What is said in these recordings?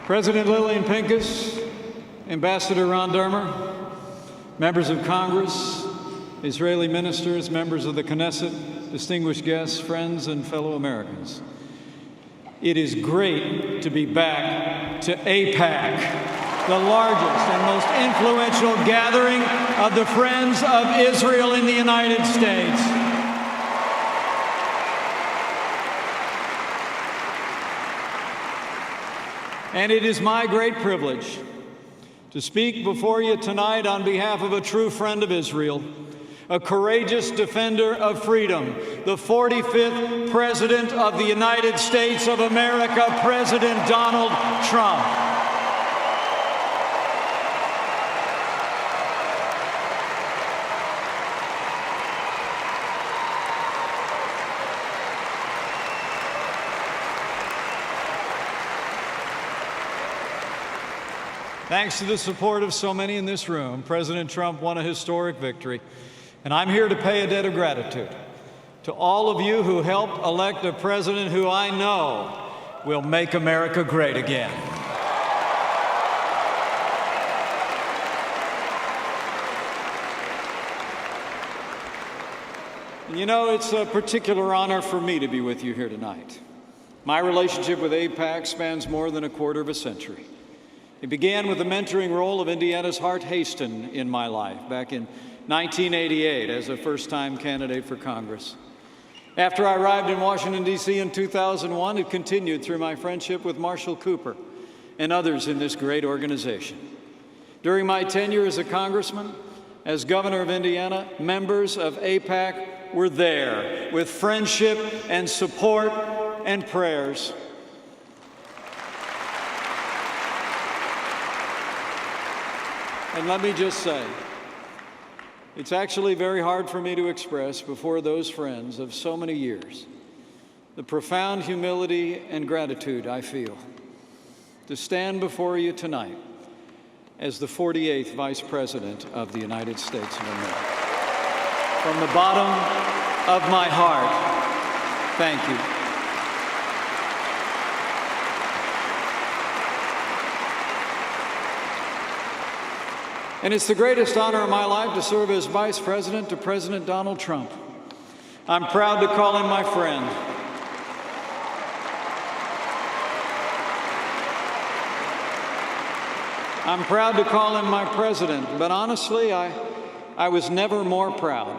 President Lillian Pincus, Ambassador Ron Dermer, members of Congress, Israeli ministers, members of the Knesset, distinguished guests, friends, and fellow Americans. It is great to be back to AIPAC, the largest and most influential gathering of the Friends of Israel in the United States. And it is my great privilege to speak before you tonight on behalf of a true friend of Israel, a courageous defender of freedom, the 45th President of the United States of America, President Donald Trump. Thanks to the support of so many in this room, President Trump won a historic victory. And I'm here to pay a debt of gratitude to all of you who helped elect a president who I know will make America great again. You know, it's a particular honor for me to be with you here tonight. My relationship with AIPAC spans more than a quarter of a century. It began with the mentoring role of Indiana's Hart Haston in my life back in 1988 as a first-time candidate for Congress. After I arrived in Washington, D.C. in 2001, it continued through my friendship with Marshall Cooper and others in this great organization. During my tenure as a congressman, as governor of Indiana, members of AIPAC were there with friendship and support and prayers. And let me just say, it's actually very hard for me to express before those friends of so many years the profound humility and gratitude I feel to stand before you tonight as the 48th Vice President of the United States of America. From the bottom of my heart, thank you. And it's the greatest honor of my life to serve as Vice President to President Donald Trump. I'm proud to call him my friend. I'm proud to call him my president, but honestly, I was never more proud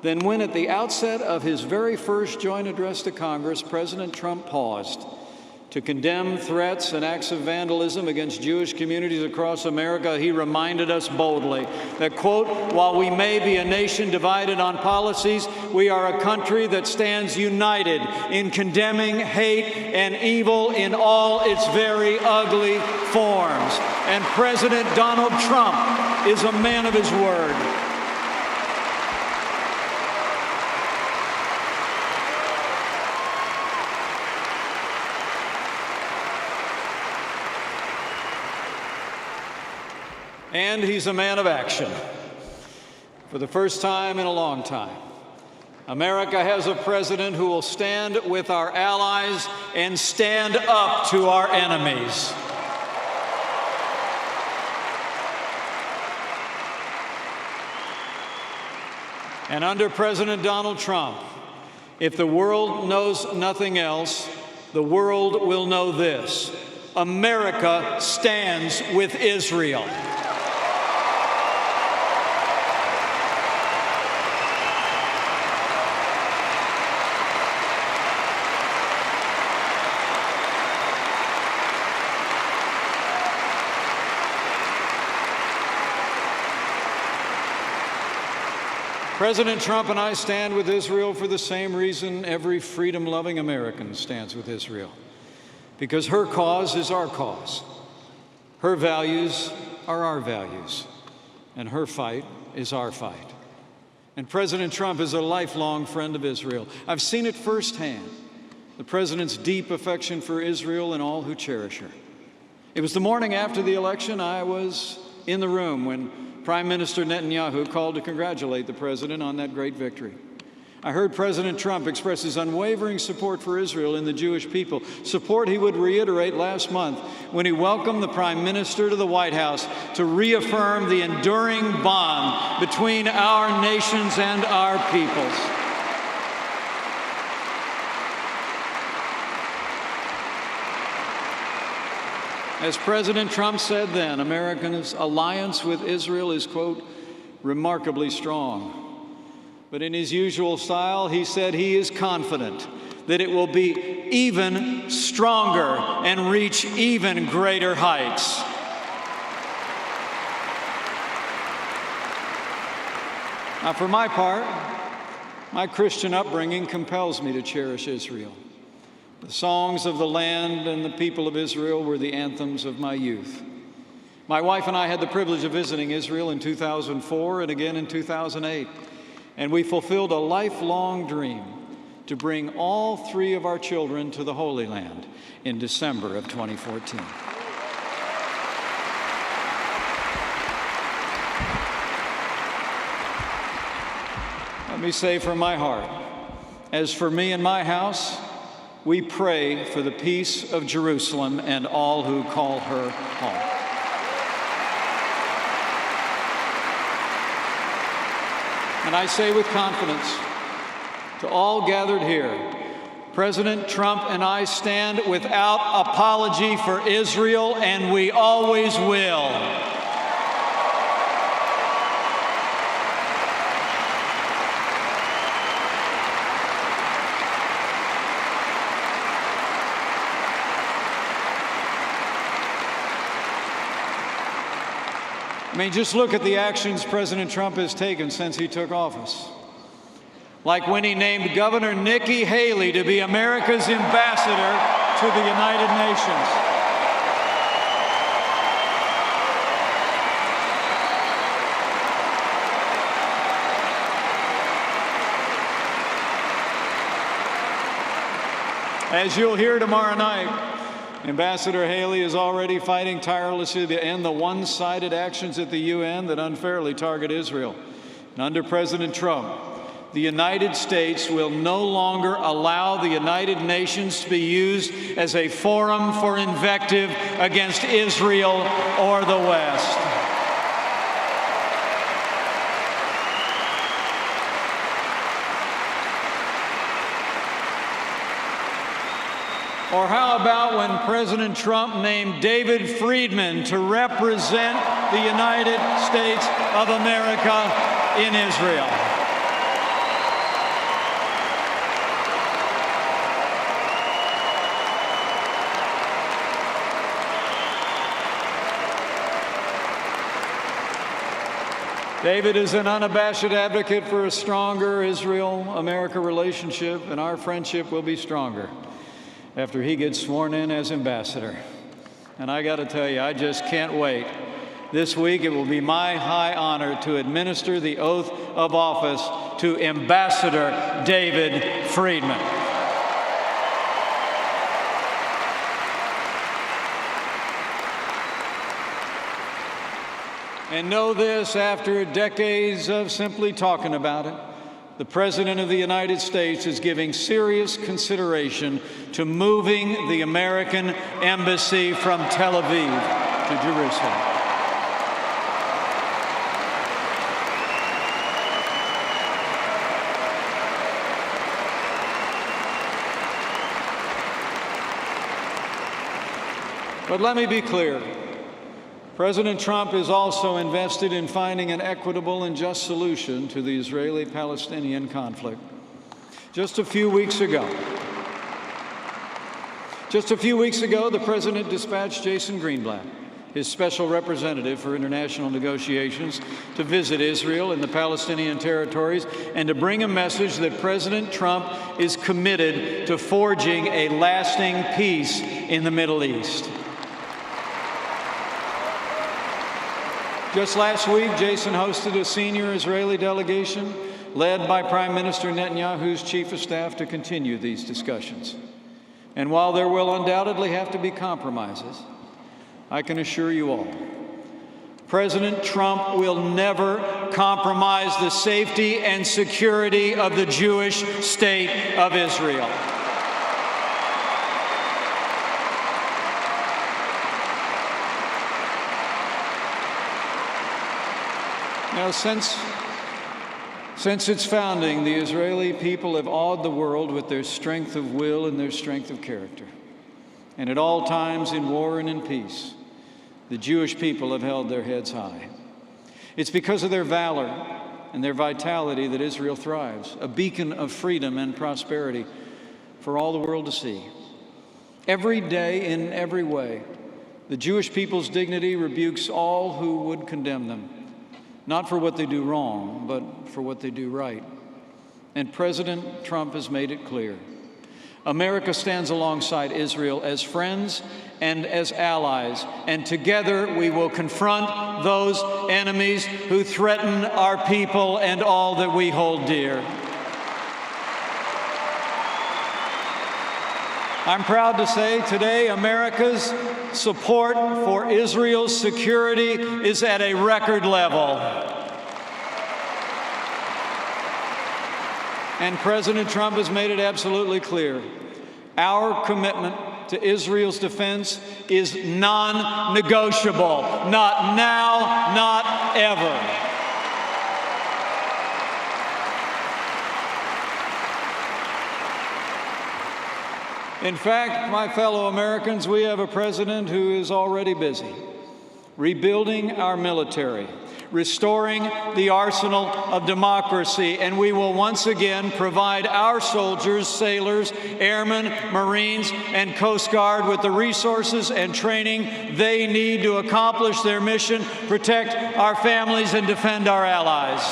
than when at the outset of his very first joint address to Congress, President Trump paused to condemn threats and acts of vandalism against Jewish communities across America. He reminded us boldly that, quote, while we may be a nation divided on policies, we are a country that stands united in condemning hate and evil in all its very ugly forms. And President Donald Trump is a man of his word. And he's a man of action. For the first time in a long time, America has a president who will stand with our allies and stand up to our enemies. And under President Donald Trump, if the world knows nothing else, the world will know this: America stands with Israel. President Trump and I stand with Israel for the same reason every freedom-loving American stands with Israel. Because her cause is our cause. Her values are our values. And her fight is our fight. And President Trump is a lifelong friend of Israel. I've seen it firsthand, the president's deep affection for Israel and all who cherish her. It was the morning after the election. I was in the room when Prime Minister Netanyahu called to congratulate the president on that great victory. I heard President Trump express his unwavering support for Israel and the Jewish people, support he would reiterate last month when he welcomed the Prime Minister to the White House to reaffirm the enduring bond between our nations and our peoples. As President Trump said then, America's alliance with Israel is, quote, remarkably strong. But in his usual style, he said he is confident that it will be even stronger and reach even greater heights. Now, for my part, my Christian upbringing compels me to cherish Israel. The songs of the land and the people of Israel were the anthems of my youth. My wife and I had the privilege of visiting Israel in 2004 and again in 2008. And we fulfilled a lifelong dream to bring all three of our children to the Holy Land in December of 2014. Let me say from my heart, as for me and my house, we pray for the peace of Jerusalem and all who call her home. And I say with confidence to all gathered here, President Trump and I stand without apology for Israel, and we always will. I mean, just look at the actions President Trump has taken since he took office. Like when he named Governor Nikki Haley to be America's ambassador to the United Nations. As you'll hear tomorrow night, Ambassador Haley is already fighting tirelessly to end the one-sided actions at the UN that unfairly target Israel. And under President Trump, the United States will no longer allow the United Nations to be used as a forum for invective against Israel or the West. Or how about when President Trump named David Friedman to represent the United States of America in Israel? David is an unabashed advocate for a stronger Israel-America relationship, and our friendship will be stronger after he gets sworn in as ambassador. And I got to tell you, I just can't wait. This week, it will be my high honor to administer the oath of office to Ambassador David Friedman. And know this, after decades of simply talking about it, the President of the United States is giving serious consideration to moving the American embassy from Tel Aviv to Jerusalem. But let me be clear. President Trump is also invested in finding an equitable and just solution to the Israeli-Palestinian conflict. Just a few weeks ago, the President dispatched Jason Greenblatt, his special representative for international negotiations, to visit Israel and the Palestinian territories and to bring a message that President Trump is committed to forging a lasting peace in the Middle East. Just last week, Jason hosted a senior Israeli delegation led by Prime Minister Netanyahu's chief of staff to continue these discussions. And while there will undoubtedly have to be compromises, I can assure you all, President Trump will never compromise the safety and security of the Jewish state of Israel. Now, since its founding, the Israeli people have awed the world with their strength of will and their strength of character. And at all times, in war and in peace, the Jewish people have held their heads high. It's because of their valor and their vitality that Israel thrives, a beacon of freedom and prosperity for all the world to see. Every day, in every way, the Jewish people's dignity rebukes all who would condemn them, not for what they do wrong, but for what they do right. And President Trump has made it clear. America stands alongside Israel as friends and as allies, and together we will confront those enemies who threaten our people and all that we hold dear. I'm proud to say today America's support for Israel's security is at a record level. And President Trump has made it absolutely clear. Our commitment to Israel's defense is non-negotiable. Not now, not ever. In fact, my fellow Americans, we have a president who is already busy rebuilding our military, restoring the arsenal of democracy, and we will once again provide our soldiers, sailors, airmen, Marines, and Coast Guard with the resources and training they need to accomplish their mission, protect our families, and defend our allies.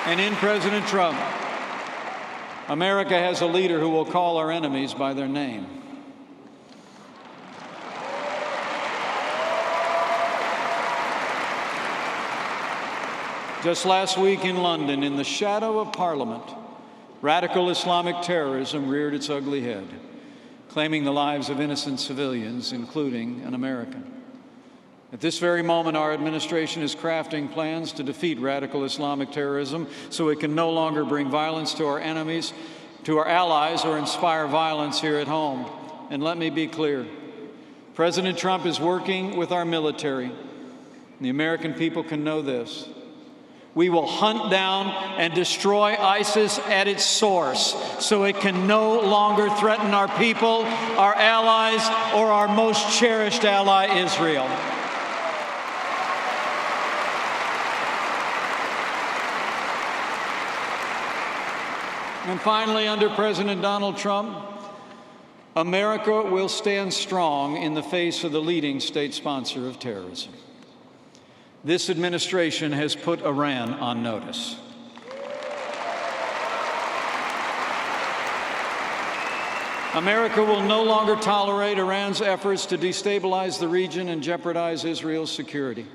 And in President Trump, America has a leader who will call our enemies by their name. Just last week in London, in the shadow of Parliament, radical Islamic terrorism reared its ugly head, claiming the lives of innocent civilians, including an American. At this very moment, our administration is crafting plans to defeat radical Islamic terrorism so it can no longer bring violence to our enemies, to our allies, or inspire violence here at home. And let me be clear, President Trump is working with our military. And the American people can know this. We will hunt down and destroy ISIS at its source so it can no longer threaten our people, our allies, or our most cherished ally, Israel. And finally, under President Donald Trump, America will stand strong in the face of the leading state sponsor of terrorism. This administration has put Iran on notice. America will no longer tolerate Iran's efforts to destabilize the region and jeopardize Israel's security.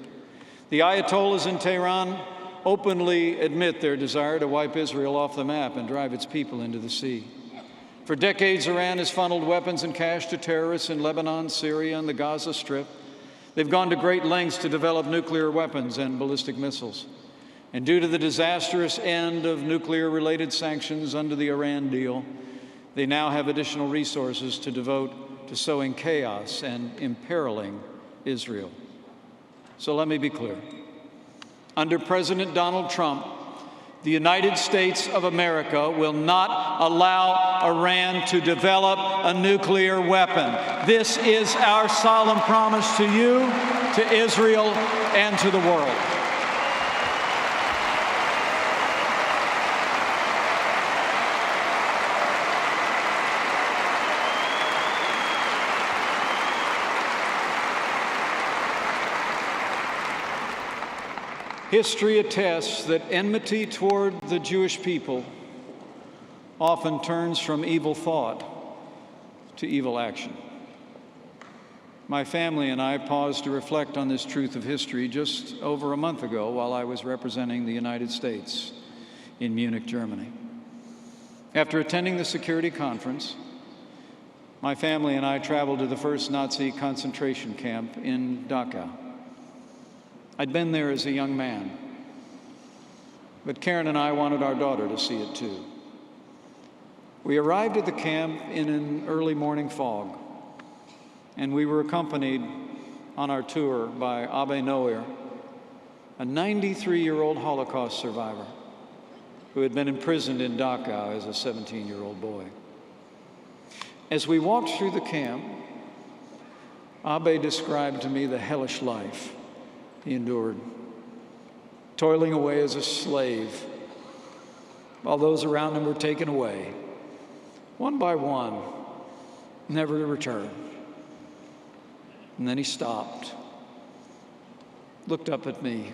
The Ayatollahs in Tehran openly admit their desire to wipe Israel off the map and drive its people into the sea. For decades, Iran has funneled weapons and cash to terrorists in Lebanon, Syria, and the Gaza Strip. They've gone to great lengths to develop nuclear weapons and ballistic missiles. And due to the disastrous end of nuclear-related sanctions under the Iran deal, they now have additional resources to devote to sowing chaos and imperiling Israel. So let me be clear. Under President Donald Trump, the United States of America will not allow Iran to develop a nuclear weapon. This is our solemn promise to you, to Israel, and to the world. History attests that enmity toward the Jewish people often turns from evil thought to evil action. My family and I paused to reflect on this truth of history just over a month ago while I was representing the United States in Munich, Germany. After attending the security conference, My family and I traveled to the first Nazi concentration camp in Dachau. I'd been there as a young man, but Karen and I wanted our daughter to see it too. We arrived at the camp in an early morning fog, and we were accompanied on our tour by Abbe Noer, a 93-year-old Holocaust survivor who had been imprisoned in Dachau as a 17-year-old boy. As we walked through the camp, Abbe described to me the hellish life he endured, toiling away as a slave while those around him were taken away, one by one, never to return. And then he stopped, looked up at me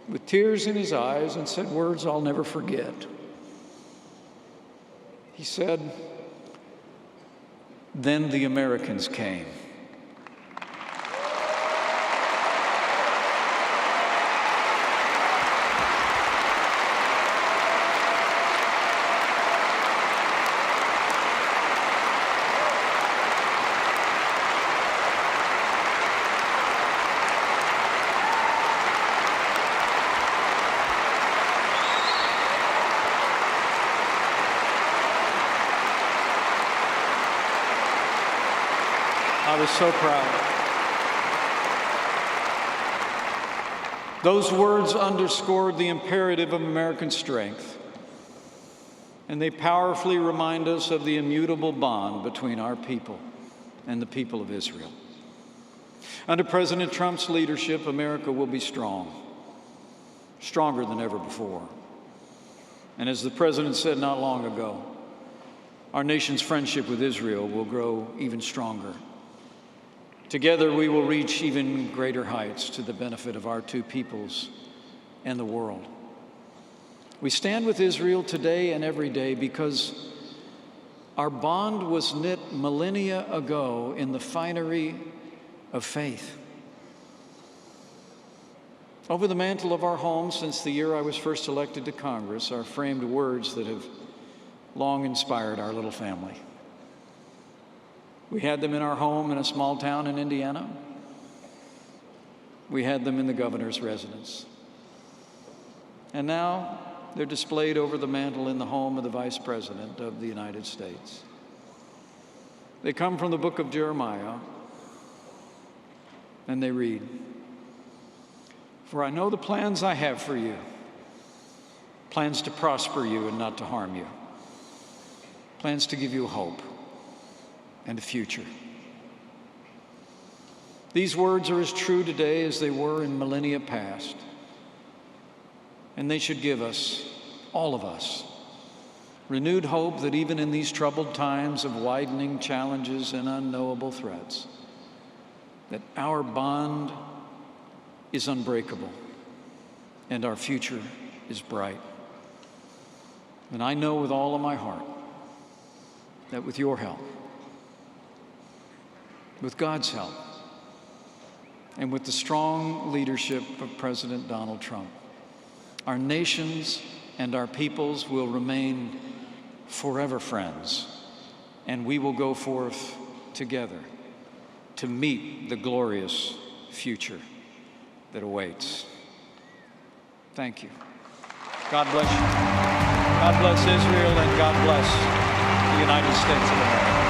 with tears in his eyes and said words I'll never forget. He said, "Then the Americans came." I was so proud. Those words underscored the imperative of American strength, and they powerfully remind us of the immutable bond between our people and the people of Israel. Under President Trump's leadership, America will be strong, stronger than ever before. And as the President said not long ago, our nation's friendship with Israel will grow even stronger. Together, we will reach even greater heights to the benefit of our two peoples and the world. We stand with Israel today and every day because our bond was knit millennia ago in the finery of faith. Over the mantle of our home since the year I was first elected to Congress are framed words that have long inspired our little family. We had them in our home in a small town in Indiana. We had them in the governor's residence. And now they're displayed over the mantle in the home of the Vice President of the United States. They come from the book of Jeremiah, and they read, "For I know the plans I have for you, plans to prosper you and not to harm you, plans to give you hope and a future." These words are as true today as they were in millennia past, and they should give us, all of us, renewed hope that even in these troubled times of widening challenges and unknowable threats, that our bond is unbreakable and our future is bright. And I know with all of my heart that with your help, with God's help, and with the strong leadership of President Donald Trump, our nations and our peoples will remain forever friends, and we will go forth together to meet the glorious future that awaits. Thank you. God bless you. God bless Israel, and God bless the United States of America.